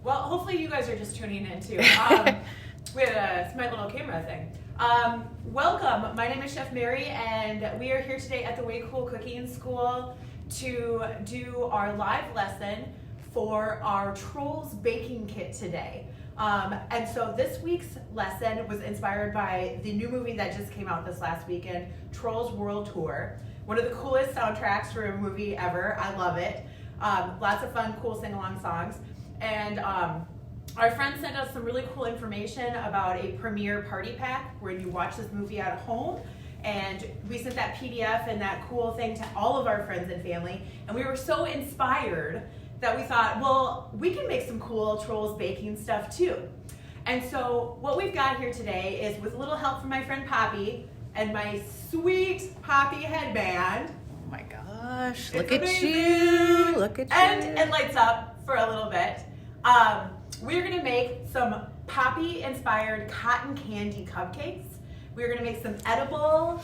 Well, hopefully you guys are just tuning in too. We had a smart little camera thing. Welcome, my name is Chef Mary, and we are here today at the Way Cool Cooking School to do our live lesson for our Trolls baking kit today. And so this week's lesson was inspired by the new movie that just came out this last weekend, Trolls World Tour. One of the coolest soundtracks for a movie ever. I love it. Lots of fun, cool sing-along songs. And our friend sent us some really cool information about a premiere party pack where you watch this movie at home. And we sent that PDF and that cool thing to all of our friends and family. And we were so inspired that we thought, well, we can make some cool Trolls baking stuff too. And so what we've got here today is, with a little help from my friend Poppy and my sweet Poppy headband. Oh my gosh, It's look at amazing. you, look at you. And it lights up for a little bit. We're gonna make some Poppy-inspired cotton candy cupcakes. We're gonna make some edible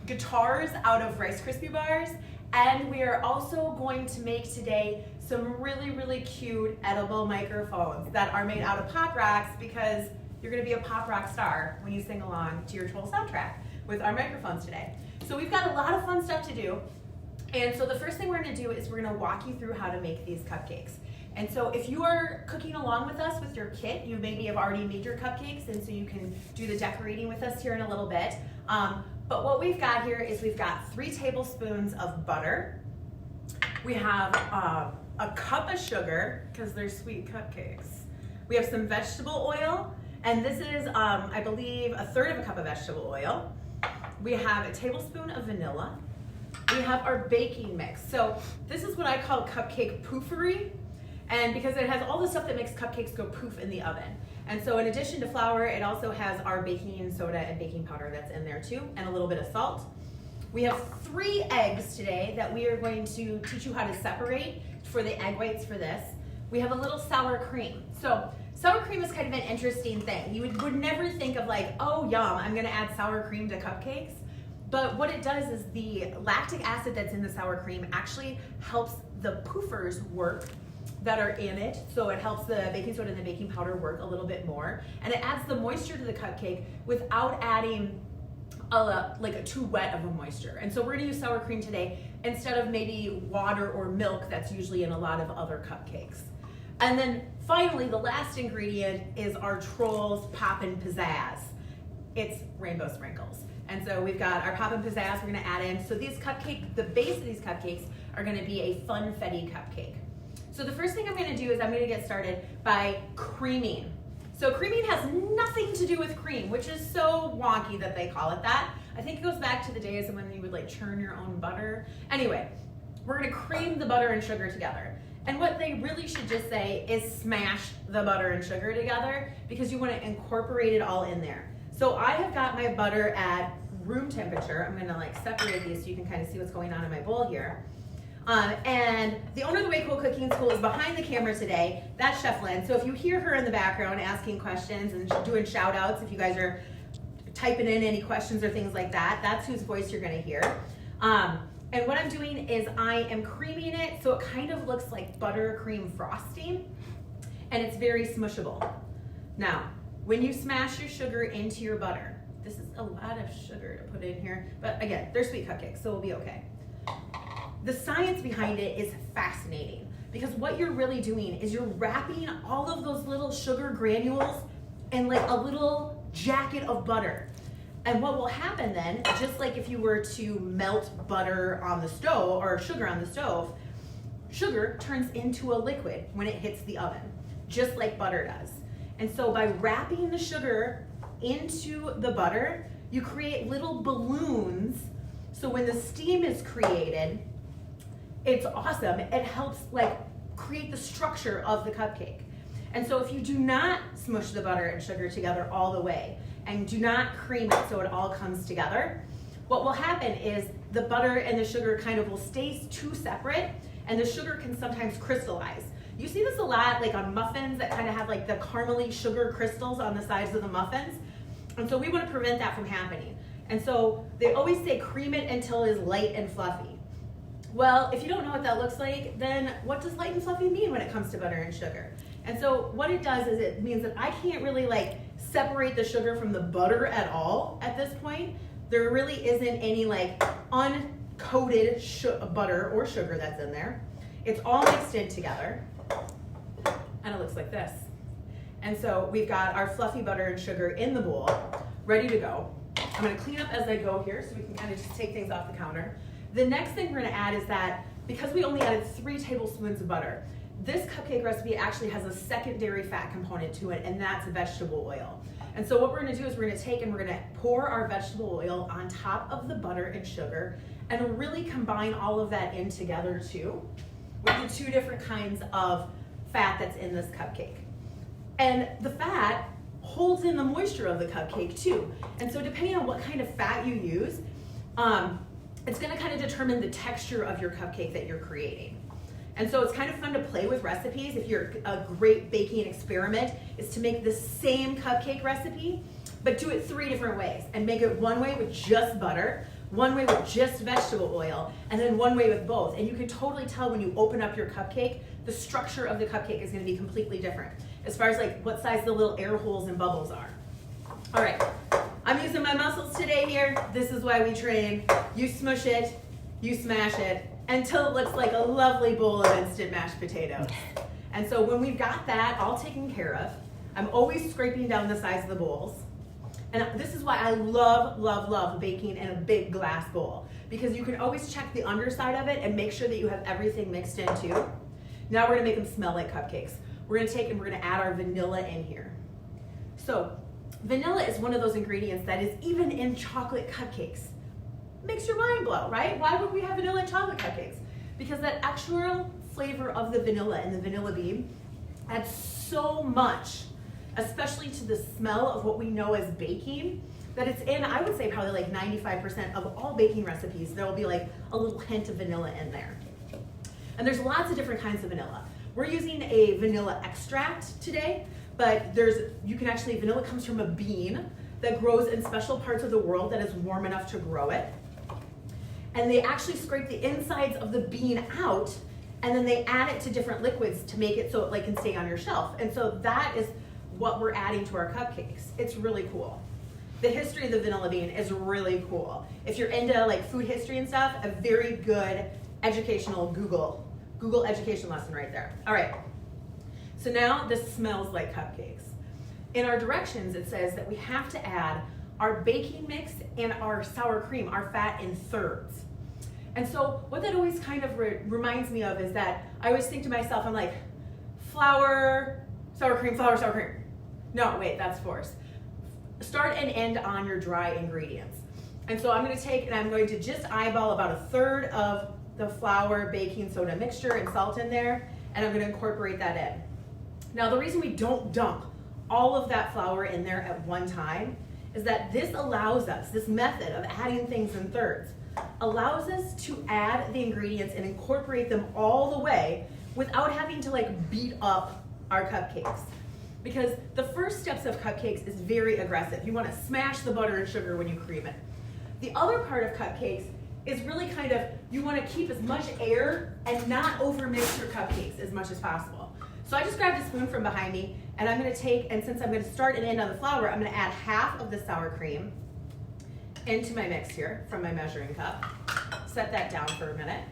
guitars out of Rice Krispie bars. And we are also going to make today some really, really cute edible microphones that are made out of pop rocks, because you're gonna be a pop rock star when you sing along to your Troll soundtrack with our microphones today. So we've got a lot of fun stuff to do. And so the first thing we're gonna do is we're gonna walk you through how to make these cupcakes. And so if you are cooking along with us with your kit, you maybe have already made your cupcakes, and so you can do the decorating with us here in a little bit. But what we've got here is we've got 3 tablespoons of butter. We have a cup of sugar, because they're sweet cupcakes. We have some vegetable oil, and this is, I believe, 1/3 of a cup of vegetable oil. We have a tablespoon of vanilla. We have our baking mix. So this is what I call cupcake poofery, and because it has all the stuff that makes cupcakes go poof in the oven. And so in addition to flour, it also has our baking soda and baking powder that's in there too, and a little bit of salt. We have 3 eggs today that we are going to teach you how to separate for the egg whites for this. We have a little sour cream. So sour cream is kind of an interesting thing. You would never think of like, oh yum, I'm gonna add sour cream to cupcakes. But what it does is the lactic acid that's in the sour cream actually helps the poofers work that are in it. So it helps the baking soda and the baking powder work a little bit more. And it adds the moisture to the cupcake without adding like a too wet of a moisture. And so we're gonna use sour cream today instead of maybe water or milk that's usually in a lot of other cupcakes. And then finally, the last ingredient is our Trolls Poppin' Pizzazz. It's rainbow sprinkles. And so we've got our Poppin' Pizzazz we're gonna add in. So these cupcakes, the base of these cupcakes are gonna be a funfetti cupcake. So the first thing I'm gonna do is I'm gonna get started by creaming. So creaming has nothing to do with cream, which is so wonky that they call it that. I think it goes back to the days when you would like churn your own butter. Anyway, we're gonna cream the butter and sugar together. And what they really should just say is smash the butter and sugar together, because you wanna incorporate it all in there. So I have got my butter at room temperature. I'm gonna like separate these so you can kind of see what's going on in my bowl here. And the owner of the Way Cool Cooking School is behind the camera today. That's Chef Lynn. So if you hear her in the background asking questions and doing shout outs, if you guys are typing in any questions or things like that, that's whose voice you're gonna hear. And what I'm doing is I am creaming it so it kind of looks like buttercream frosting, and it's very smushable. Now, when you smash your sugar into your butter, this is a lot of sugar to put in here, but again, they're sweet cupcakes, so we'll be okay. The science behind it is fascinating, because what you're really doing is you're wrapping all of those little sugar granules in like a little jacket of butter. And what will happen then, just like if you were to melt butter on the stove or sugar on the stove, sugar turns into a liquid when it hits the oven, just like butter does. And so by wrapping the sugar into the butter, you create little balloons. So when the steam is created, it's awesome. It helps like create the structure of the cupcake. And so if you do not smush the butter and sugar together all the way, and do not cream it so it all comes together, what will happen is the butter and the sugar kind of will stay too separate, and the sugar can sometimes crystallize. You see this a lot like on muffins that kind of have like the caramely sugar crystals on the sides of the muffins. And so we want to prevent that from happening. And so they always say cream it until it is light and fluffy. Well, if you don't know what that looks like, then what does light and fluffy mean when it comes to butter and sugar? And so what it does is it means that I can't really like separate the sugar from the butter at all at this point. There really isn't any like uncoated butter or sugar that's in there. It's all mixed in together, and it looks like this. And so we've got our fluffy butter and sugar in the bowl, ready to go. I'm gonna clean up as I go here so we can kind of just take things off the counter. The next thing we're gonna add is that because we only added 3 tablespoons of butter, this cupcake recipe actually has a secondary fat component to it, and that's vegetable oil. And so what we're gonna do is we're gonna take and we're gonna pour our vegetable oil on top of the butter and sugar and really combine all of that in together too, with the 2 different kinds of fat that's in this cupcake. And the fat holds in the moisture of the cupcake too. And so depending on what kind of fat you use, it's gonna kind of determine the texture of your cupcake that you're creating. And so it's kind of fun to play with recipes. If you're a great baking experiment is to make the same cupcake recipe, but do it 3 different ways and make it one way with just butter, one way with just vegetable oil, and then one way with both. And you can totally tell when you open up your cupcake, the structure of the cupcake is gonna be completely different as far as like what size the little air holes and bubbles are. All right, I'm using my muscles today here. This is why we train. You smush it, you smash it, until it looks like a lovely bowl of instant mashed potatoes. And so when we've got that all taken care of, I'm always scraping down the sides of the bowls. And this is why I love, love, love baking in a big glass bowl, because you can always check the underside of it and make sure that you have everything mixed in too. Now we're gonna make them smell like cupcakes. We're gonna take and we're gonna add our vanilla in here. So vanilla is one of those ingredients that is even in chocolate cupcakes. Makes your mind blow, right? Why would we have vanilla in chocolate cupcakes? Because that actual flavor of the vanilla and the vanilla bean adds so much, especially to the smell of what we know as baking, that it's in, I would say probably like 95% of all baking recipes, there will be like a little hint of vanilla in there. And there's lots of different kinds of vanilla. We're using a vanilla extract today, but vanilla comes from a bean that grows in special parts of the world that is warm enough to grow it. And they actually scrape the insides of the bean out, and then they add it to different liquids to make it so it like can stay on your shelf. And so that is what we're adding to our cupcakes. It's really cool. The history of the vanilla bean is really cool. If you're into like food history and stuff, a very good educational Google education lesson right there. All right, so now this smells like cupcakes. In our directions, it says that we have to add our baking mix and our sour cream, our fat, in thirds. And so what that always kind of reminds me of is that I always think to myself, I'm like, flour, sour cream, flour, sour cream. No, wait, that's forced. Start and end on your dry ingredients. And so I'm gonna take and I'm going to just eyeball about 1/3 of the flour, baking soda mixture and salt in there, and I'm gonna incorporate that in. Now the reason we don't dump all of that flour in there at one time is that this allows us, this method of adding things in thirds, allows us to add the ingredients and incorporate them all the way without having to like beat up our cupcakes. Because the first steps of cupcakes is very aggressive. You want to smash the butter and sugar when you cream it. The other part of cupcakes is really kind of, you want to keep as much air and not overmix your cupcakes as much as possible. So I just grabbed a spoon from behind me, and I'm going to take, and since I'm going to start and end on the flour, I'm going to add half of the sour cream into my mix here from my measuring cup. Set that down for a minute,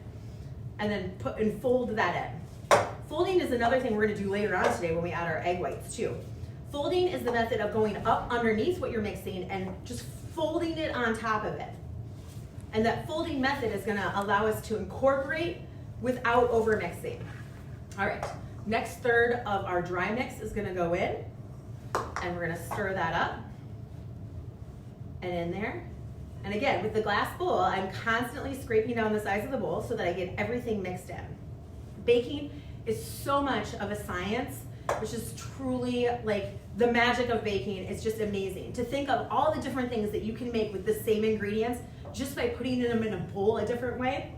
and then fold that in. Folding is another thing we're going to do later on today when we add our egg whites too. Folding is the method of going up underneath what you're mixing and just folding it on top of it. And that folding method is going to allow us to incorporate without over mixing. All right, next third of our dry mix is going to go in, and we're going to stir that up and in there. And again, with the glass bowl, I'm constantly scraping down the sides of the bowl so that I get everything mixed in. Baking is so much of a science, which is truly like the magic of baking. It's just amazing to think of all the different things that you can make with the same ingredients just by putting them in a bowl a different way.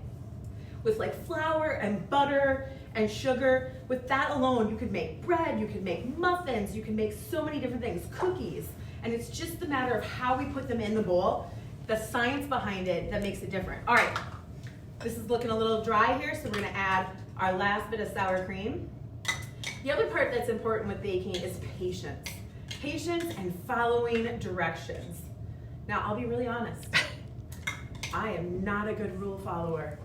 With like flour and butter and sugar, with that alone, you could make bread, you could make muffins, you can make so many different things, cookies. And it's just the matter of how we put them in the bowl, the science behind it that makes it different. All right, this is looking a little dry here, so we're gonna add our last bit of sour cream. The other part that's important with baking is patience. Patience and following directions. Now, I'll be really honest. I am not a good rule follower.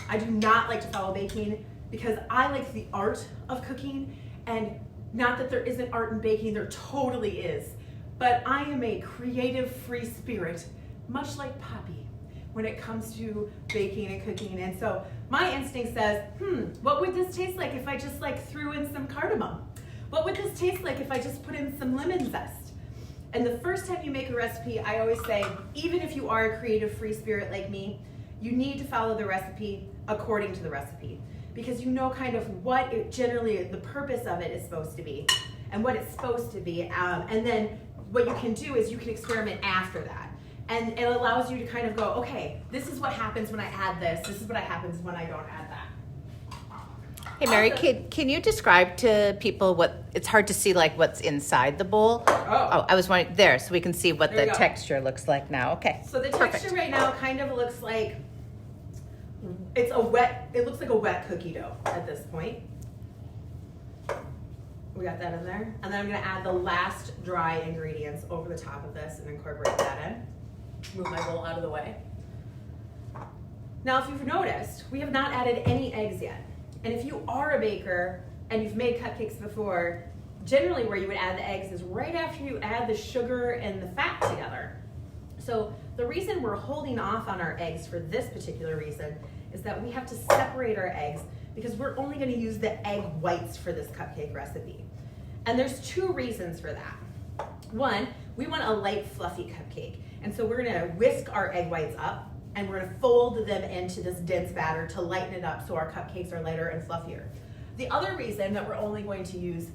I do not like to follow baking because I like the art of cooking, and not that there isn't art in baking, there totally is. But I am a creative free spirit, much like Poppy, when it comes to baking and cooking. And so my instinct says, what would this taste like if I just like threw in some cardamom? What would this taste like if I just put in some lemon zest? And the first time you make a recipe, I always say, even if you are a creative free spirit like me, you need to follow the recipe according to the recipe, because you know kind of what it generally, the purpose of it is supposed to be and what it's supposed to be. And then what you can do is you can experiment after that. And it allows you to kind of go, okay, this is what happens when I add this. This is what happens when I don't add that. Hey, Mary, Also, can you describe to people what, it's hard to see like what's inside the bowl. Oh, I was wondering, there, so we can see what There the you go. texture looks like now. Okay. So the Perfect. texture right now kind of looks like, it looks like a wet cookie dough at this point. We got that in there. And then I'm gonna add the last dry ingredients over the top of this and incorporate that in. Move my bowl out of the way. Now, if you've noticed, we have not added any eggs yet. And if you are a baker and you've made cupcakes before, generally where you would add the eggs is right after you add the sugar and the fat together. So the reason we're holding off on our eggs for this particular reason is that we have to separate our eggs because we're only going to use the egg whites for this cupcake recipe. And there's two reasons for that. One, we want a light, fluffy cupcake. And so we're going to whisk our egg whites up and we're going to fold them into this dense batter to lighten it up so our cupcakes are lighter and fluffier. The other reason that we're only going to use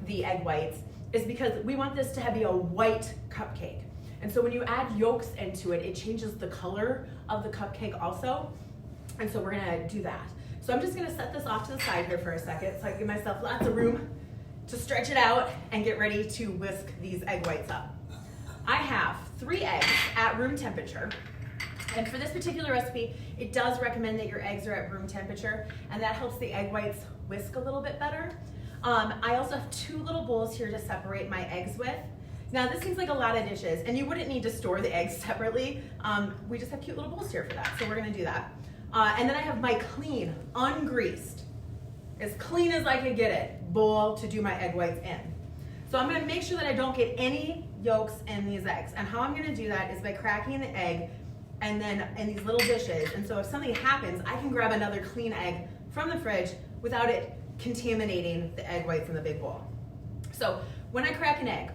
the egg whites is because we want this to be a white cupcake. And so when you add yolks into it, it changes the color of the cupcake also. And so we're gonna do that. So I'm just gonna set this off to the side here for a second so I give myself lots of room to stretch it out and get ready to whisk these egg whites up. I have 3 eggs at room temperature. And for this particular recipe, it does recommend that your eggs are at room temperature, and that helps the egg whites whisk a little bit better. I also have 2 little bowls here to separate my eggs with. Now this seems like a lot of dishes, and you wouldn't need to store the eggs separately. We just have cute little bowls here for that, so we're gonna do that. And then I have my clean, ungreased, as clean as I could get it, bowl to do my egg whites in. So I'm gonna make sure that I don't get any yolks in these eggs. And how I'm gonna do that is by cracking the egg and then in these little dishes. And so if something happens, I can grab another clean egg from the fridge without it contaminating the egg whites in the big bowl. So when I crack an egg,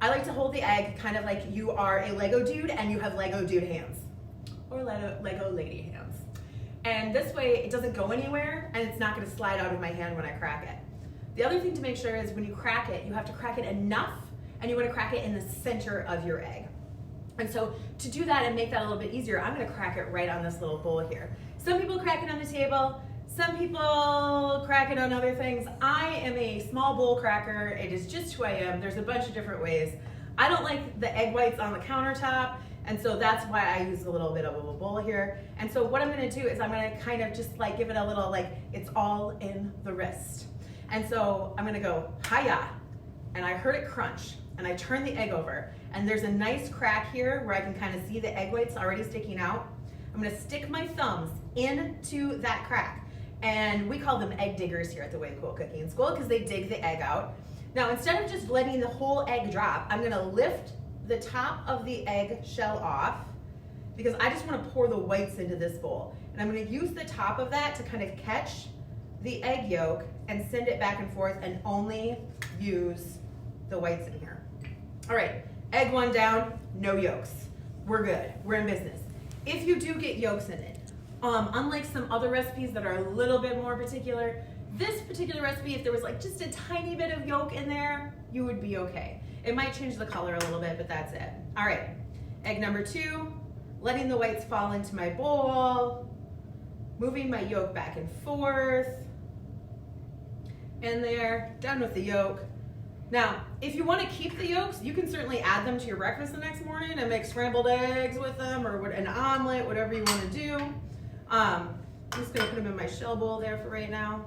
I like to hold the egg kind of like you are a Lego dude and you have Lego dude hands or Lego lady hands. And this way it doesn't go anywhere and it's not gonna slide out of my hand when I crack it. The other thing to make sure is when you crack it, you have to crack it enough and you wanna crack it in the center of your egg. And so to do that and make that a little bit easier, I'm gonna crack it right on this little bowl here. Some people crack it on the table, some people crack it on other things. I am a small bowl cracker. It is just who I am. There's a bunch of different ways. I don't like the egg whites on the countertop, and so that's why I use a little bit of a bowl here. And so what I'm gonna do is I'm gonna kind of just like give it a little like, it's all in the wrist. And so I'm gonna go, hi-ya, and I heard it crunch, and I turn the egg over, and there's a nice crack here where I can kind of see the egg whites already sticking out. I'm gonna stick my thumbs into that crack. And we call them egg diggers here at the Way Cool Cooking School because they dig the egg out. Now, instead of just letting the whole egg drop, I'm gonna lift the top of the egg shell off because I just wanna pour the whites into this bowl. And I'm gonna use the top of that to kind of catch the egg yolk and send it back and forth and only use the whites in here. All right, egg 1 down, no yolks. We're good, we're in business. If you do get yolks in it, unlike some other recipes that are a little bit more particular, this particular recipe, if there was like just a tiny bit of yolk in there, you would be okay. It might change the color a little bit, but that's it. All right, egg number 2, letting the whites fall into my bowl, moving my yolk back and forth, in there, done with the yolk. Now, if you want to keep the yolks, you can certainly add them to your breakfast the next morning and make scrambled eggs with them or an omelet, whatever you want to do. I'm just going to put them in my shell bowl there for right now.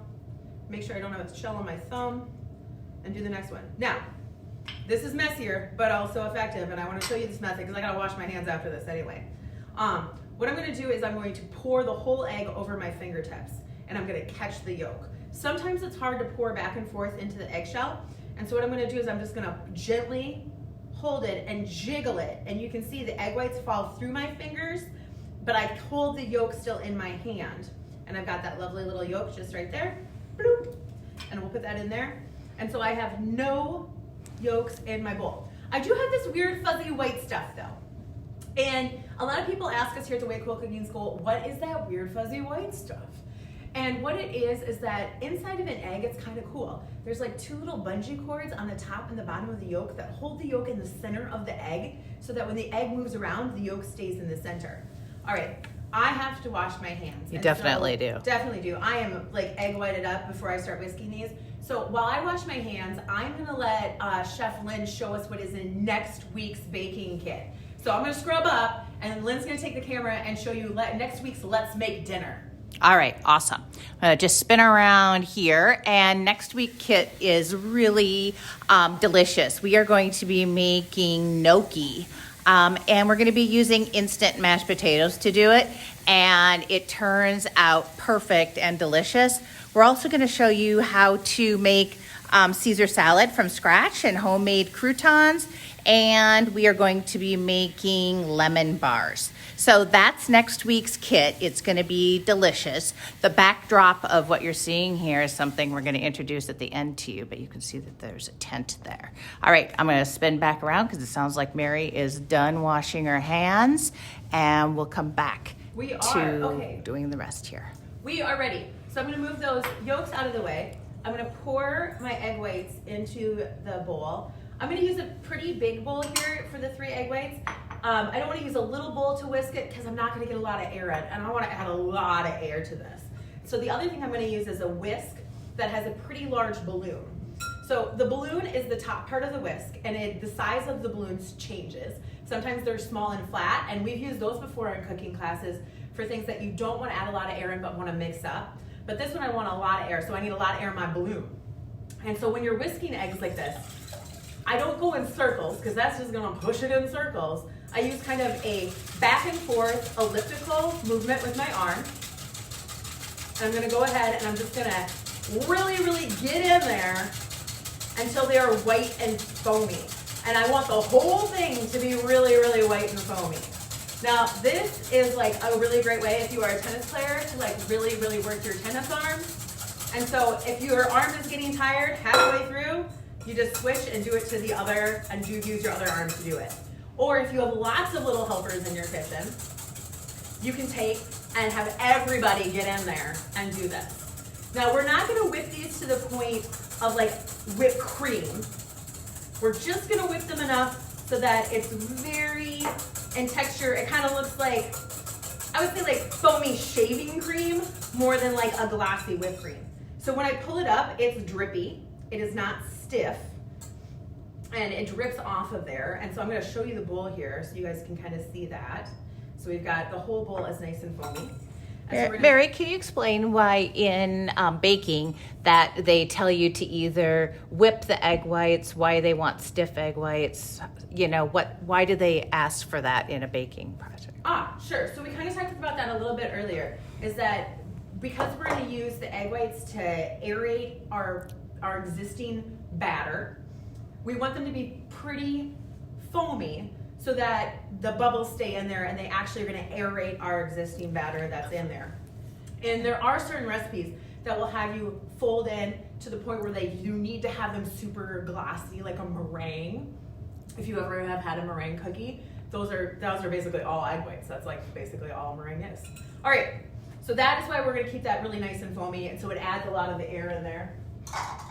Make sure I don't have a shell on my thumb. and do the next one. Now, this is messier, but also effective, and I want to show you this method because I gotta wash my hands after this anyway. What I'm gonna do is I'm going to pour the whole egg over my fingertips, and I'm gonna catch the yolk. Sometimes it's hard to pour back and forth into the eggshell, and so what I'm gonna do is I'm just gonna gently hold it and jiggle it, and you can see the egg whites fall through my fingers, but I hold the yolk still in my hand, and I've got that lovely little yolk just right there. Bloop. And we'll put that in there. And so I have no yolks in my bowl. I do have this weird fuzzy white stuff though. And a lot of people ask us here at the Way Cool Cooking School, what is that weird fuzzy white stuff? And what it is that inside of an egg, it's kind of cool. There's like two little bungee cords on the top and the bottom of the yolk that hold the yolk in the center of the egg so that when the egg moves around, the yolk stays in the center. All right, I have to wash my hands. You definitely do. Definitely do. I am like egg whited up before I start whisking these. So while I wash my hands, I'm gonna let Chef Lynn show us what is in next week's baking kit. So I'm gonna scrub up and Lynn's gonna take the camera and show you next week's Let's Make Dinner. All right, awesome. I'm gonna just spin around here, and next week kit is really delicious. We are going to be making gnocchi, and we're gonna be using instant mashed potatoes to do it, and it turns out perfect and delicious. We're also gonna show you how to make Caesar salad from scratch and homemade croutons, and we are going to be making lemon bars. So that's next week's kit. It's going to be delicious. The backdrop of what you're seeing here is something we're going to introduce at the end to you, but you can see that there's a tent there. All right, I'm going to spin back around because it sounds like Mary is done washing her hands, and we'll come back to doing the rest here. We are ready. So I'm going to move those yolks out of the way. I'm going to pour my egg whites into the bowl. I'm going to use a pretty big bowl here for the 3 egg whites. I don't want to use a little bowl to whisk it because I'm not going to get a lot of air in, and I want to add a lot of air to this. So the other thing I'm going to use is a whisk that has a pretty large balloon. So the balloon is the top part of the whisk, and the size of the balloons changes. Sometimes they're small and flat, and we've used those before in cooking classes for things that you don't want to add a lot of air in but want to mix up. But this one I want a lot of air, so I need a lot of air in my balloon. And so when you're whisking eggs like this, I don't go in circles because that's just going to push it in circles. I use kind of a back and forth elliptical movement with my arm. And I'm going to go ahead and I'm just going to really, really get in there until they are white and foamy. And I want the whole thing to be really, really white and foamy. Now, this is like a really great way if you are a tennis player to like really, really work your tennis arm. And so if your arm is getting tired halfway through, you just switch and do it to the other, and you use your other arm to do it. Or if you have lots of little helpers in your kitchen, you can take and have everybody get in there and do this. Now, we're not gonna whip these to the point of like whipped cream. We're just gonna whip them enough so that it's very in texture. It kind of looks like, I would say like foamy shaving cream more than like a glossy whipped cream. So when I pull it up, it's drippy. It is not stiff, and it drips off of there. And so I'm going to show you the bowl here so you guys can kind of see that. So we've got the whole bowl is nice and foamy. Mary, can you explain why in baking that they tell you to either whip the egg whites, why they want stiff egg whites, you know, why do they ask for that in a baking project? Sure. So we kind of talked about that a little bit earlier, is that because we're going to use the egg whites to aerate our existing batter, we want them to be pretty foamy so that the bubbles stay in there and they actually are going to aerate our existing batter that's in there. And there are certain recipes that will have you fold in to the point where you need to have them super glossy, like a meringue. If you ever have had a meringue cookie, those are basically all egg whites. That's like basically all meringue is. All right, so that is why we're going to keep that really nice and foamy, and so it adds a lot of the air in there.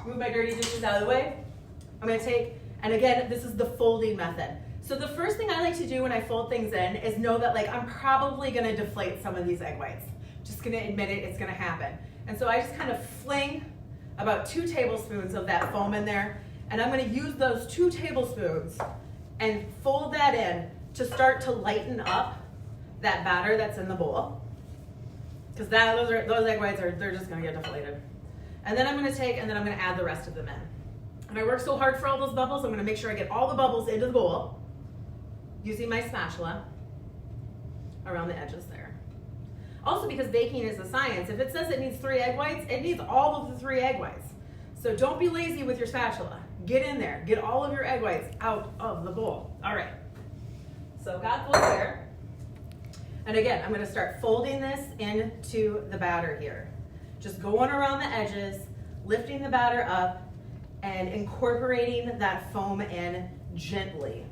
Move my dirty dishes out of the way. I'm going to take, and again, this is the folding method. So the first thing I like to do when I fold things in is know that like I'm probably going to deflate some of these egg whites. Just going to admit it, it's going to happen. And so I just kind of fling about 2 tablespoons of that foam in there, and I'm going to use those 2 tablespoons and fold that in to start to lighten up that batter that's in the bowl. Because those egg whites they're just going to get deflated. And then I'm going to take and then I'm going to add the rest of them in. And I work so hard for all those bubbles, I'm gonna make sure I get all the bubbles into the bowl using my spatula around the edges there. Also, because baking is a science, if it says it needs 3 egg whites, it needs all of the 3 egg whites. So don't be lazy with your spatula. Get in there, get all of your egg whites out of the bowl. All right, so got those there. And again, I'm gonna start folding this into the batter here. Just going around the edges, lifting the batter up, and incorporating that foam in gently.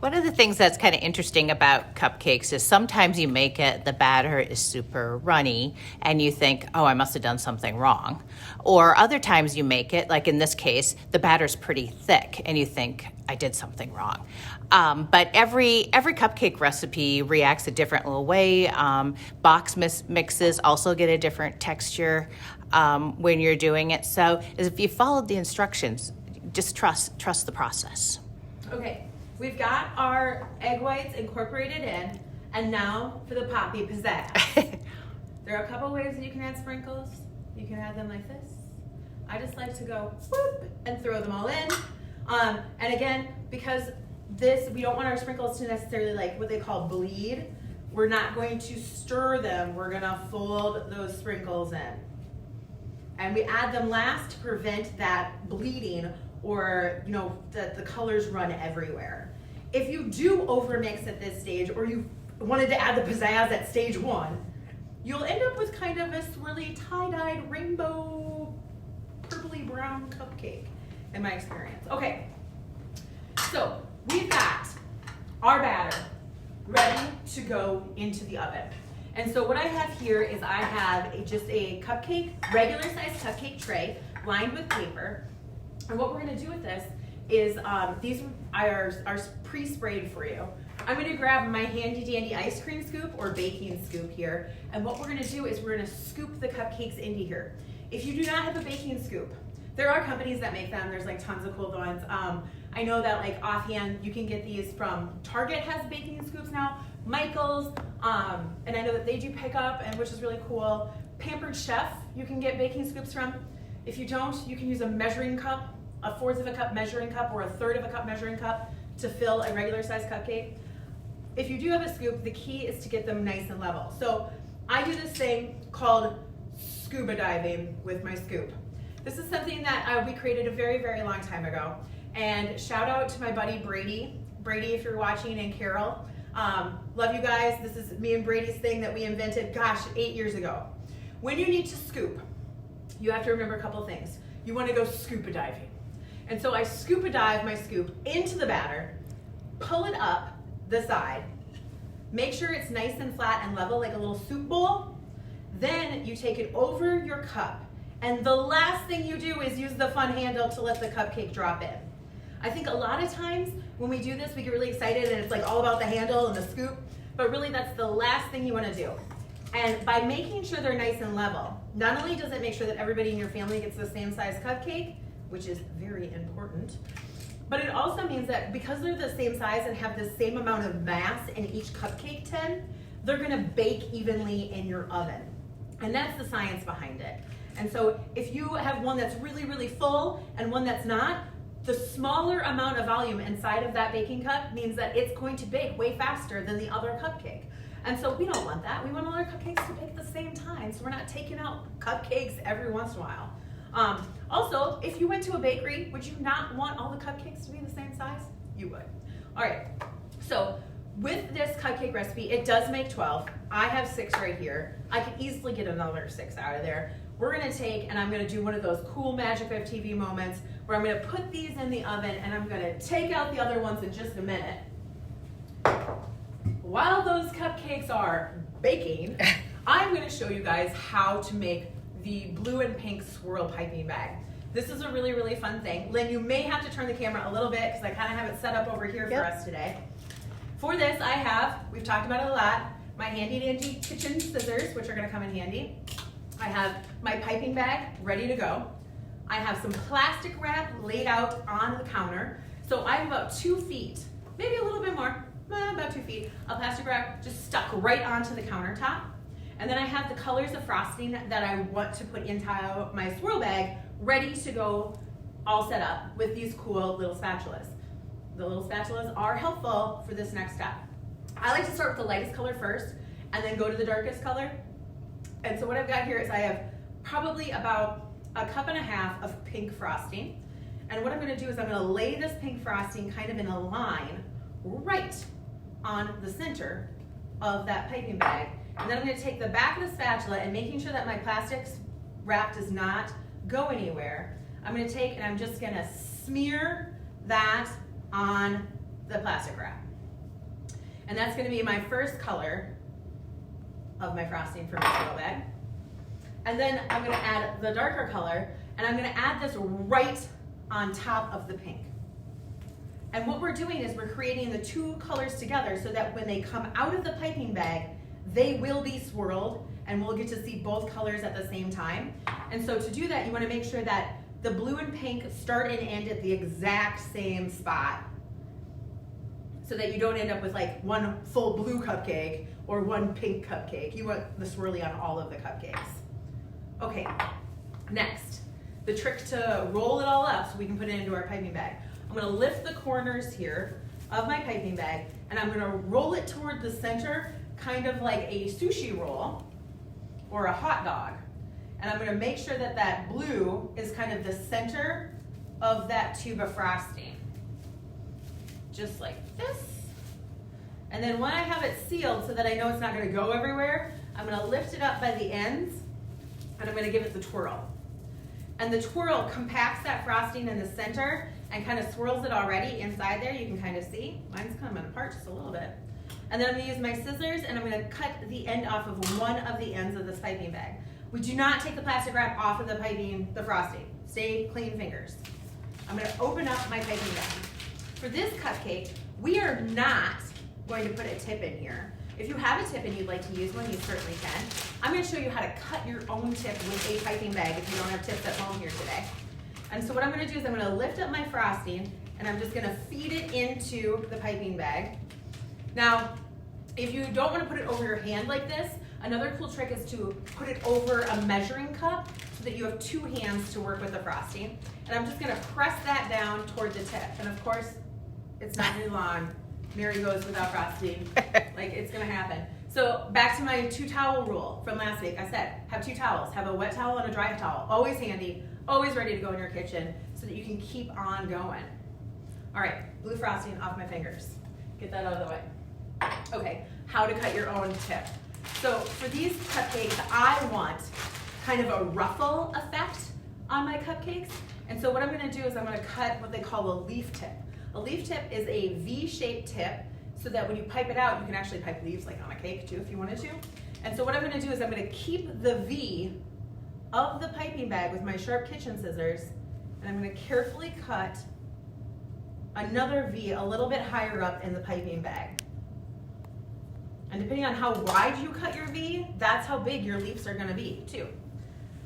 One of the things that's kind of interesting about cupcakes is sometimes you make it, the batter is super runny, and you think, oh, I must have done something wrong. Or other times you make it, like in this case, the batter's pretty thick, and you think, I did something wrong. But every cupcake recipe reacts a different little way. Box mixes also get a different texture when you're doing it. So if you followed the instructions, just trust the process. Okay. We've got our egg whites incorporated in, and now for the poppy pizzazz. There are a couple ways that you can add sprinkles. You can add them like this. I just like to go whoop and throw them all in. And again, because we don't want our sprinkles to necessarily like what they call bleed, we're not going to stir them. We're gonna fold those sprinkles in. And we add them last to prevent that bleeding or the colors run everywhere. If you do overmix at this stage, or you wanted to add the pizzazz at stage 1, you'll end up with kind of a swirly tie-dyed rainbow purpley brown cupcake in my experience. Okay, so we've got our batter ready to go into the oven. And so what I have here is I have just a cupcake, regular size cupcake tray lined with paper. And what we're gonna do with this is, these are pre-sprayed for you. I'm gonna grab my handy dandy ice cream scoop or baking scoop here. And what we're gonna do is we're gonna scoop the cupcakes into here. If you do not have a baking scoop, there are companies that make them. There's like tons of cool ones. I know that like offhand, you can get these from Target has baking scoops now, Michael's, and I know that they do pick up, and which is really cool. Pampered Chef, you can get baking scoops from. If you don't, you can use a measuring cup, a 1/4 of a cup measuring cup or a 1/3 of a cup measuring cup to fill a regular size cupcake. If you do have a scoop, the key is to get them nice and level. So I do this thing called scuba diving with my scoop. This is something that we created a very, very long time ago. And shout out to my buddy Brady. Brady, if you're watching, and Carol. Love you guys. This is me and Brady's thing that we invented, 8 years ago. When you need to scoop, you have to remember a couple things. You want to go scuba diving. And so I scuba dive my scoop into the batter, pull it up the side, make sure it's nice and flat and level like a little soup bowl. Then you take it over your cup. And the last thing you do is use the fun handle to let the cupcake drop in. I think a lot of times when we do this, we get really excited and it's like all about the handle and the scoop, but really that's the last thing you want to do. And by making sure they're nice and level, not only does it make sure that everybody in your family gets the same size cupcake, which is very important, but it also means that because they're the same size and have the same amount of mass in each cupcake tin, they're gonna bake evenly in your oven. And that's the science behind it. And so if you have one that's really, really full and one that's not, the smaller amount of volume inside of that baking cup means that it's going to bake way faster than the other cupcake. And so we don't want that. We want all our cupcakes to bake at the same time, so we're not taking out cupcakes every once in a while. Also, if you went to a bakery, would you not want all the cupcakes to be the same size? You would. All right, so with this cupcake recipe, it does make 12. I have 6 right here. I could easily get another 6 out of there. We're gonna take, and I'm gonna do one of those cool Magic of TV moments where I'm gonna put these in the oven and I'm gonna take out the other ones in just a minute. While those cupcakes are baking, I'm gonna show you guys how to make the blue and pink swirl piping bag. This is a really, really fun thing. Lynn, you may have to turn the camera a little bit because I kind of have it set up over here for us today. For this, I have, we've talked about it a lot, my handy dandy kitchen scissors, which are gonna come in handy. I have my piping bag ready to go. I have some plastic wrap laid out on the counter. So I have about 2 feet, maybe a little bit more, about 2 feet, of plastic wrap just stuck right onto the countertop. And then I have the colors of frosting that I want to put into my swirl bag ready to go all set up with these cool little spatulas. The little spatulas are helpful for this next step. I like to start with the lightest color first and then go to the darkest color. And so what I've got here is I have probably about a cup and a half of pink frosting. And what I'm gonna do is I'm gonna lay this pink frosting kind of in a line right on the center of that piping bag. And then I'm gonna take the back of the spatula and making sure that my plastic wrap does not go anywhere, I'm gonna take and I'm just gonna smear that on the plastic wrap. And that's gonna be my first color of my frosting for my swirl bag. And then I'm gonna add the darker color, and I'm gonna add this right on top of the pink. And what we're doing is we're creating the two colors together so that when they come out of the piping bag, they will be swirled and we'll get to see both colors at the same time. And so to do that, you wanna make sure that the blue and pink start and end at the exact same spot so that you don't end up with like one full blue cupcake or one pink cupcake. You want the swirly on all of the cupcakes. Okay, next, the trick to roll it all up so we can put it into our piping bag. I'm gonna lift the corners here of my piping bag and I'm gonna roll it toward the center, kind of like a sushi roll or a hot dog. And I'm gonna make sure that that blue is kind of the center of that tube of frosting. Just like this. And then when I have it sealed so that I know it's not gonna go everywhere, I'm gonna lift it up by the ends and I'm gonna give it the twirl. And the twirl compacts that frosting in the center and kind of swirls it already inside there. You can kind of see, mine's coming apart just a little bit. And then I'm gonna use my scissors and I'm gonna cut the end off of one of the ends of this piping bag. We do not take the plastic wrap off of the frosting. Stay clean fingers. I'm gonna open up my piping bag. For this cupcake, we are not going to put a tip in here. If you have a tip and you'd like to use one, you certainly can. I'm gonna show you how to cut your own tip with a piping bag if you don't have tips at home here today. And so what I'm gonna do is I'm gonna lift up my frosting and I'm just gonna feed it into the piping bag. Now, if you don't wanna put it over your hand like this, another cool trick is to put it over a measuring cup so that you have two hands to work with the frosting. And I'm just gonna press that down toward the tip. And of course, it's not very long. Mary goes without frosting. Like, it's gonna happen. So back to my 2-towel rule from last week. I said, have 2 towels. Have a wet towel and a dry towel. Always handy, always ready to go in your kitchen so that you can keep on going. All right, blue frosting off my fingers. Get that out of the way. Okay, how to cut your own tip. So for these cupcakes, I want kind of a ruffle effect on my cupcakes. And so what I'm gonna do is I'm gonna cut what they call a leaf tip. A leaf tip is a V-shaped tip so that when you pipe it out, you can actually pipe leaves like on a cake too if you wanted to. And so what I'm gonna do is I'm gonna keep the V of the piping bag with my sharp kitchen scissors, and I'm gonna carefully cut another V a little bit higher up in the piping bag. And depending on how wide you cut your V, that's how big your leaves are gonna be too.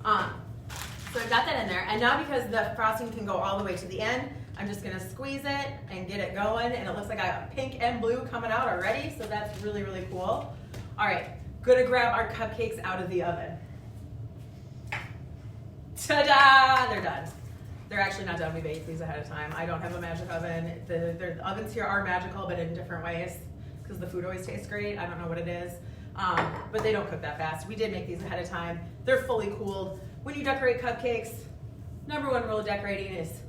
So I've got that in there, and now because the frosting can go all the way to the end, I'm just gonna squeeze it and get it going, and it looks like I have pink and blue coming out already, so that's really, really cool. All right, gonna grab our cupcakes out of the oven. Ta-da! They're done. They're actually not done. We baked these ahead of time. I don't have a magic oven. The ovens here are magical, but in different ways, because the food always tastes great. I don't know what it is, but they don't cook that fast. We did make these ahead of time. They're fully cooled. When you decorate cupcakes, #1 rule of decorating is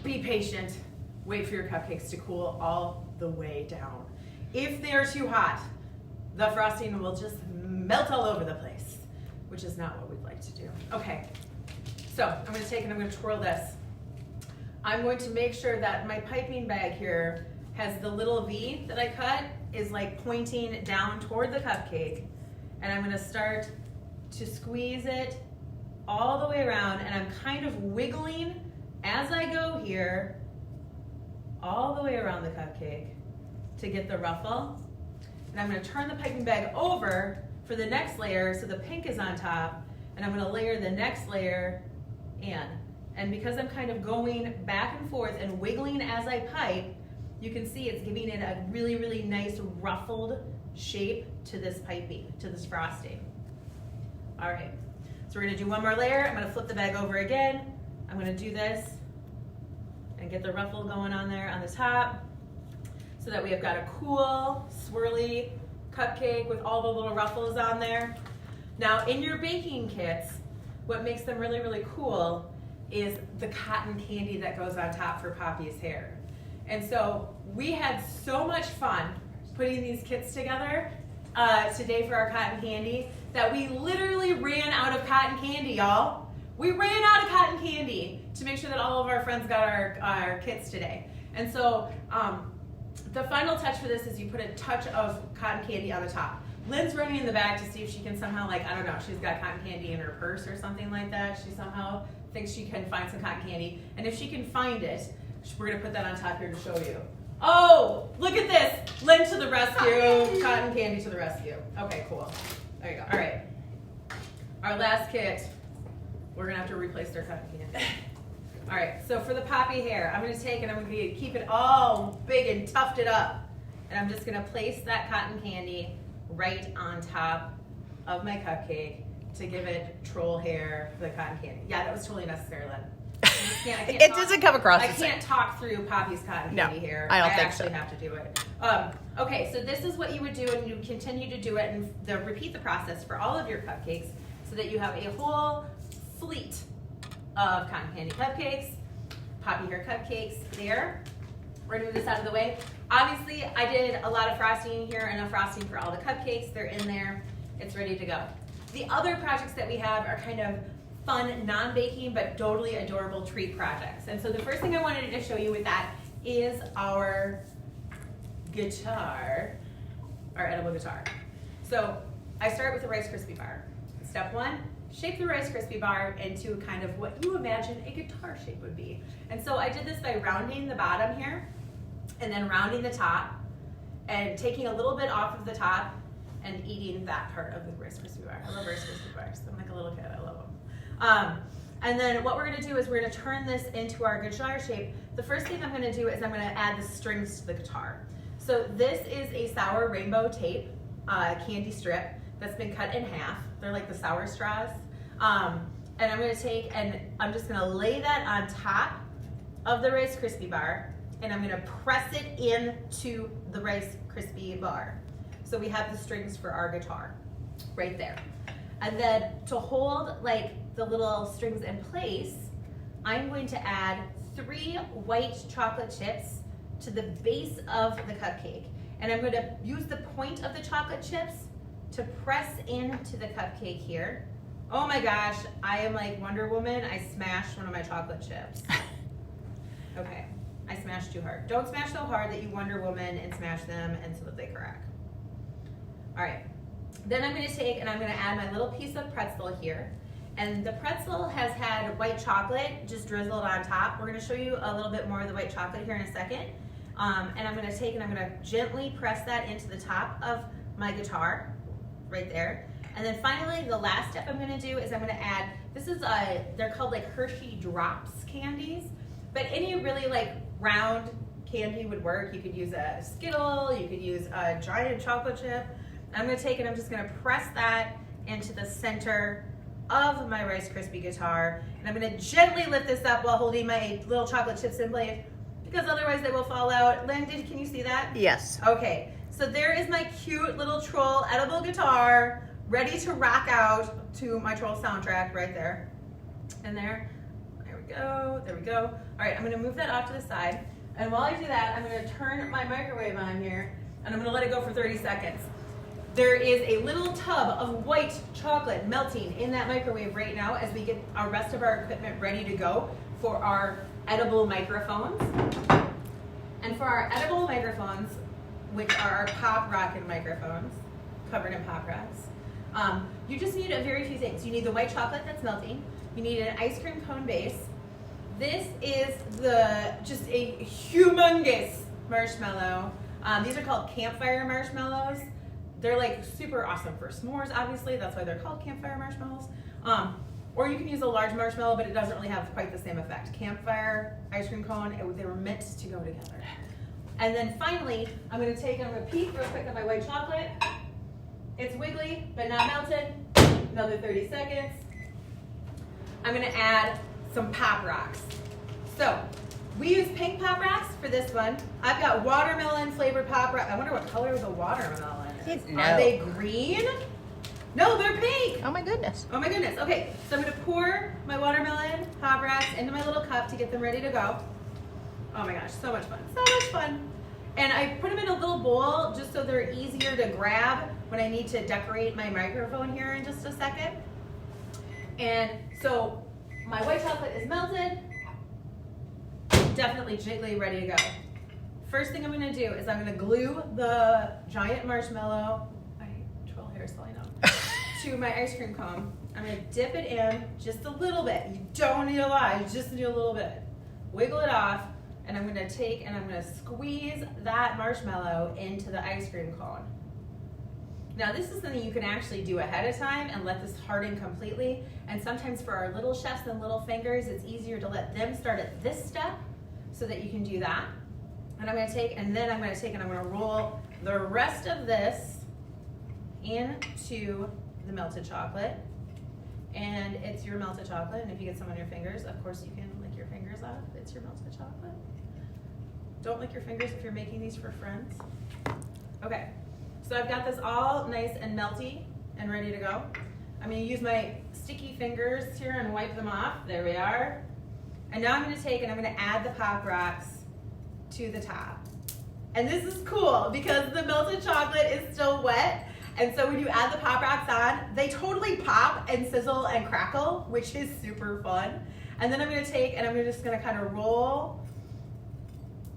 be patient. Wait for your cupcakes to cool all the way down. If they are too hot, the frosting will just melt all over the place, which is not what we'd like to do. Okay, so I'm gonna take and I'm gonna twirl this. I'm going to make sure that my piping bag here has the little V that I cut is like pointing down toward the cupcake, and I'm gonna start to squeeze it all the way around, and I'm kind of wiggling as I go here all the way around the cupcake to get the ruffle. And I'm gonna turn the piping bag over for the next layer so the pink is on top, and I'm gonna layer the next layer in. And because I'm kind of going back and forth and wiggling as I pipe, you can see it's giving it a really, really nice ruffled shape to this piping, to this frosting. All right, so we're gonna do one more layer. I'm gonna flip the bag over again. I'm gonna do this and get the ruffle going on there on the top so that we have got a cool, swirly cupcake with all the little ruffles on there. Now, in your baking kits, what makes them really, really cool is the cotton candy that goes on top for Poppy's hair. And so we had so much fun putting these kits together today for our cotton candy that we literally ran out of cotton candy, y'all. We ran out of cotton candy to make sure that all of our friends got our kits today. And so the final touch for this is you put a touch of cotton candy on the top. Lynn's running in the back to see if she can somehow, like, I don't know, she's got cotton candy in her purse or something like that. She somehow thinks she can find some cotton candy. And if she can find it, we're gonna put that on top here to show you. Oh, look at this. Lynn to the rescue. Cotton candy to the rescue. Okay, cool. There you go. All right. Our last kit, we're gonna have to replace their cotton candy. All right, so for the Poppy hair, I'm gonna take and I'm gonna keep it all big and tufted up. And I'm just gonna place that cotton candy right on top of my cupcake to give it troll hair for the cotton candy. Yeah, that was totally necessary, Lynn. It doesn't come across I the same. can't talk through Poppy's cotton candy here. I don't think actually so. have to do it. Okay, so this is what you would do, and you continue to do it and repeat the process for all of your cupcakes so that you have a whole fleet of cotton candy cupcakes, Poppy hair cupcakes there. We're gonna move this out of the way. Obviously, I did a lot of frosting here, enough frosting for all the cupcakes. They're in there. It's ready to go. The other projects that we have are kind of fun, non-baking, but totally adorable treat projects. And so the first thing I wanted to show you with that is our guitar, our edible guitar. So I start with a Rice Krispie bar. Step one, shape the Rice Krispie bar into kind of what you imagine a guitar shape would be. And so I did this by rounding the bottom here, and then rounding the top, and taking a little bit off of the top, and eating that part of the Rice Krispie bar. I love Rice Krispie bars. I'm like a little kid. I love them. And then what we're going to do is we're going to turn this into our guitar shape. The first thing I'm going to do is I'm going to add the strings to the guitar. So this is a sour rainbow tape candy strip that's been cut in half. They're like the sour straws. And I'm going to take and I'm just going to lay that on top of the Rice Krispie bar, and I'm going to press it into the Rice Krispie bar. So we have the strings for our guitar right there. And then to hold like the little strings in place, I'm going to add 3 white chocolate chips to the base of the cupcake. And I'm going to use the point of the chocolate chips to press into the cupcake here. Oh my gosh, I am like Wonder Woman. I smashed one of my chocolate chips. Okay, I smashed too hard. Don't smash so hard that you Wonder Woman and smash them and so that they crack. All right, then I'm going to take and I'm going to add my little piece of pretzel here. And the pretzel has had white chocolate just drizzled on top. We're going to show you a little bit more of the white chocolate here in a second. And I'm going to take and I'm going to gently press that into the top of my guitar, right there. And then finally, the last step I'm going to do is I'm going to add, this is they're called like Hershey Drops candies, but any really like round candy would work. You could use a Skittle, you could use a giant chocolate chip. I'm going to take and I'm just going to press that into the center of my Rice Krispie guitar, and I'm going to gently lift this up while holding my little chocolate chips in place, because otherwise they will fall out. Lynn, can you see that? Yes. Okay, so there is my cute little Troll edible guitar, ready to rock out to my Troll soundtrack right there. And there we go, there we go. All right, I'm going to move that off to the side, and while I do that, I'm going to turn my microwave on here, and I'm going to let it go for 30 seconds. There is a little tub of white chocolate melting in that microwave right now as we get our rest of our equipment ready to go for our edible microphones. And for our edible microphones, which are our Poprock microphones, covered in Pop Rocks, you just need a very few things. You need the white chocolate that's melting. You need an ice cream cone base. This is just a humongous marshmallow. These are called campfire marshmallows. They're like super awesome for s'mores, obviously. That's why they're called campfire marshmallows. Or you can use a large marshmallow, but it doesn't really have quite the same effect. Campfire, ice cream cone, they were meant to go together. And then finally, I'm going to peek real quick at my white chocolate. It's wiggly, but not melted. Another 30 seconds. I'm going to add some Pop Rocks. So We use pink Pop Rocks for this one. I've got watermelon flavored Pop Rock. I wonder what color the watermelon is. No. Are they green? No, they're pink. Oh my goodness. Oh my goodness. Okay, so I'm gonna pour my watermelon Pop Rocks into my little cup to get them ready to go. Oh my gosh, so much fun, so much fun. And I put them in a little bowl just so they're easier to grab when I need to decorate my microphone here in just a second. And so my white chocolate is melted, definitely jiggly, ready to go. First thing I'm gonna do is I'm gonna glue the giant marshmallow, my troll hair is falling out, to my ice cream cone. I'm gonna dip it in just a little bit. You don't need a lot, you just need a little bit. Wiggle it off, and I'm gonna take and I'm gonna squeeze that marshmallow into the ice cream cone. Now this is something you can actually do ahead of time and let this harden completely. And sometimes for our little chefs and little fingers, it's easier to let them start at this step so that you can do that. And I'm gonna take, and then I'm gonna roll the rest of this into the melted chocolate. And it's your melted chocolate, and if you get some on your fingers, of course you can lick your fingers off. It's your melted chocolate. Don't lick your fingers if you're making these for friends. Okay, so I've got this all nice and melty and ready to go. I'm gonna use my sticky fingers here and wipe them off. There we are. And now I'm gonna take and I'm gonna add the Pop Rocks to the top. And this is cool because the melted chocolate is still wet. And so when you add the Pop Rocks on, they totally pop and sizzle and crackle, which is super fun. And then I'm gonna take and I'm just gonna kind of roll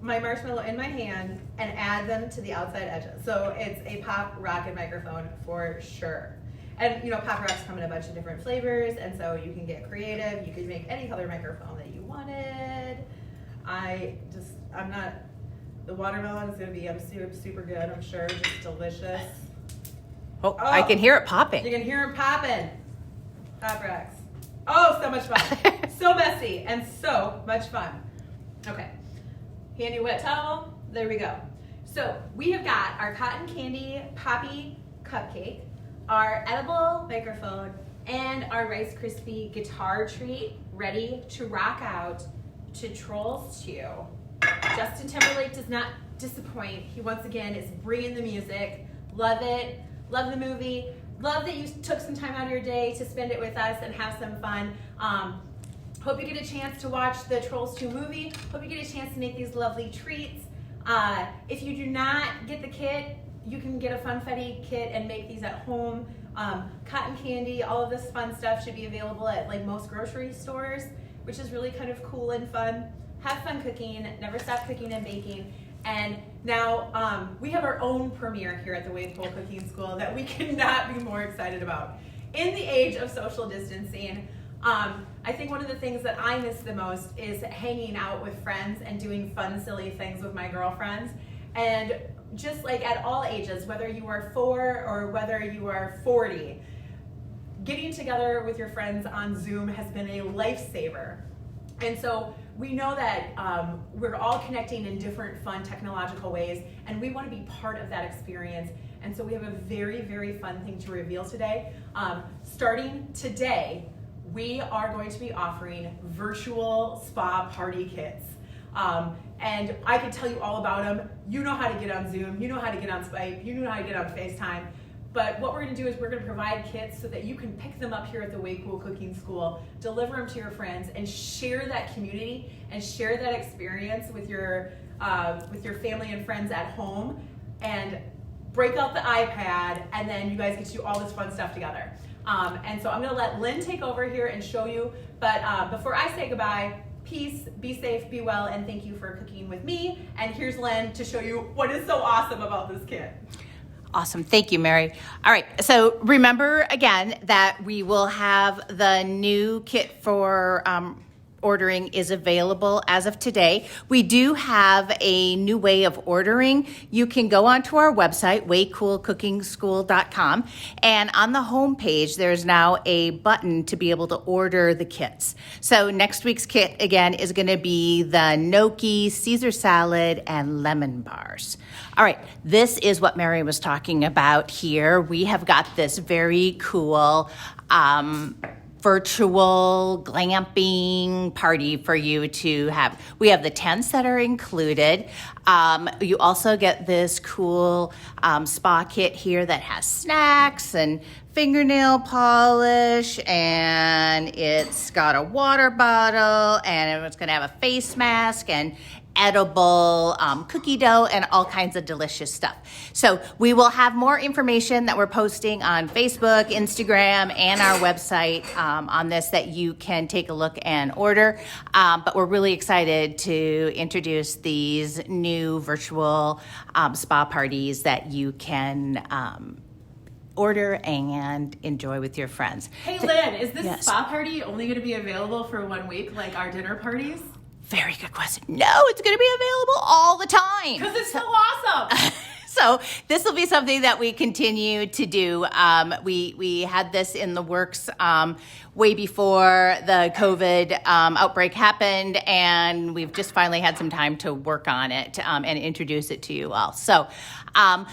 my marshmallow in my hand and add them to the outside edges. So it's a Pop Rocket microphone for sure. And you know, Pop Rocks come in a bunch of different flavors, and so you can get creative. You can make any color microphone that you wanted. The watermelon is gonna be super good, I'm sure, just delicious. Oh, I can hear it popping. You can hear them popping. Pop Rocks. Oh, so much fun. So messy and so much fun. Okay, handy wet towel, there we go. So we have got our cotton candy poppy cupcake, our edible microphone, and our Rice Krispie guitar treat ready to rock out to Trolls 2. Justin Timberlake does not disappoint. He once again is bringing the music. Love it. Love the movie. Love that you took some time out of your day to spend it with us and have some fun. Hope you get a chance to watch the Trolls 2 movie. Hope you get a chance to make these lovely treats. If you do not get the kit, you can get a Funfetti kit and make these at home. Cotton candy, all of this fun stuff should be available at like most grocery stores, which is really kind of cool and fun. Have fun cooking, never stop cooking and baking. And now we have our own premiere here at the Wave Pool Cooking School that we cannot be more excited about. In the age of social distancing, I think one of the things that I miss the most is hanging out with friends and doing fun, silly things with my girlfriends. And just like at all ages, whether you are 4 or whether you are 40, getting together with your friends on Zoom has been a lifesaver. And so we know that we're all connecting in different fun technological ways, and we want to be part of that experience. And so we have a very, very fun thing to reveal today. Starting today, we are going to be offering virtual spa party kits. And I could tell you all about them. You know how to get on Zoom, you know how to get on Skype, you know how to get on FaceTime. But what we're gonna do is we're gonna provide kits so that you can pick them up here at the Way Cool Cooking School, deliver them to your friends, and share that community and share that experience with your family and friends at home, and break out the iPad, and then you guys get to do all this fun stuff together. And so I'm gonna let Lynn take over here and show you, but before I say goodbye, peace, be safe, be well, and thank you for cooking with me. And here's Lynn to show you what is so awesome about this kit. Awesome. Thank you, Mary. All right. So remember again that we will have the new kit for ordering is available as of today. We do have a new way of ordering. You can go onto our website, waycoolcookingschool.com, and on the home page, there's now a button to be able to order the kits. So next week's kit, again, is going to be the gnocchi, Caesar salad, and lemon bars. All right, this is what Mary was talking about here. We have got this very cool virtual glamping party for you to have. We have the tents that are included. You also get this cool spa kit here that has snacks and fingernail polish, and it's got a water bottle, and it's going to have a face mask and edible cookie dough and all kinds of delicious stuff. So we will have more information that we're posting on Facebook, Instagram, and our website on this that you can take a look and order. But we're really excited to introduce these new virtual spa parties that you can order and enjoy with your friends. Hey Lynn, is this Yes. spa party only going to be available for 1 week like our dinner parties? Very good question. No, it's going to be available all the time. Because it's so awesome. So this will be something that we continue to do. We had this in the works way before the COVID outbreak happened, and we've just finally had some time to work on it and introduce it to you all. So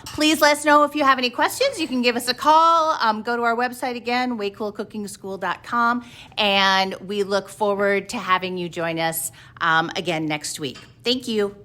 please let us know if you have any questions. You can give us a call. Go to our website again, waycoolcookingschool.com, and we look forward to having you join us again next week. Thank you.